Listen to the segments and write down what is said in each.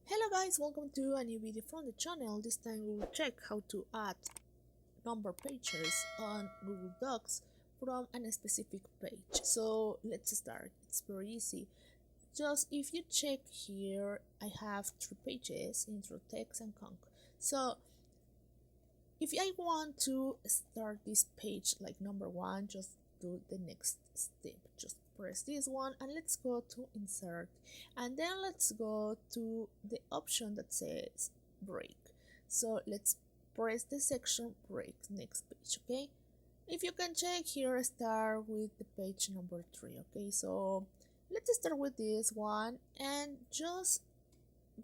Hello guys, welcome to a new video from the channel. This time we will check how to add number pages on Google Docs from a specific page. So let's start. It's very easy. Just if you check here, I have three pages: intro, text, and conk. So if I want to start this page like number one, just do the next step. Just press this one and let's go to insert, and then let's go to the option that says break. So let's press the section break next page. Okay, if you can check here, start with the page number 3. Okay, so let's start with this one and just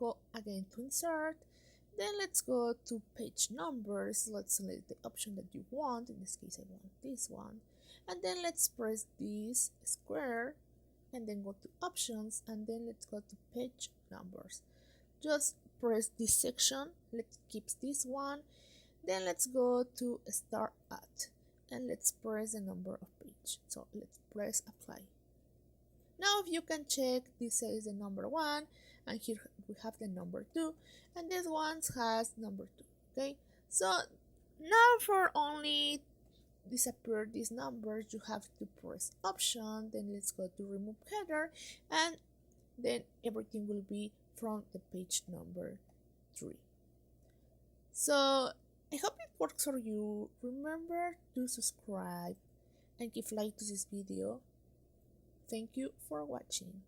go again to insert. Then let's go to page numbers. Let's select the option that you want. In this case, I want this one. And then let's press this square and then go to options, and then let's go to page numbers. Just press this section. Let's keep this one. Then let's go to start at, and let's press the number of page. So let's press apply. Now if you can check, this says the number 1, and here we have the number 2, and this one has number 2. Okay, so now for only disappear these numbers, you have to press option, then let's go to remove header, and then everything will be from the page number 3. So I hope it works for you. Remember to subscribe and give like to this video. Thank you for watching.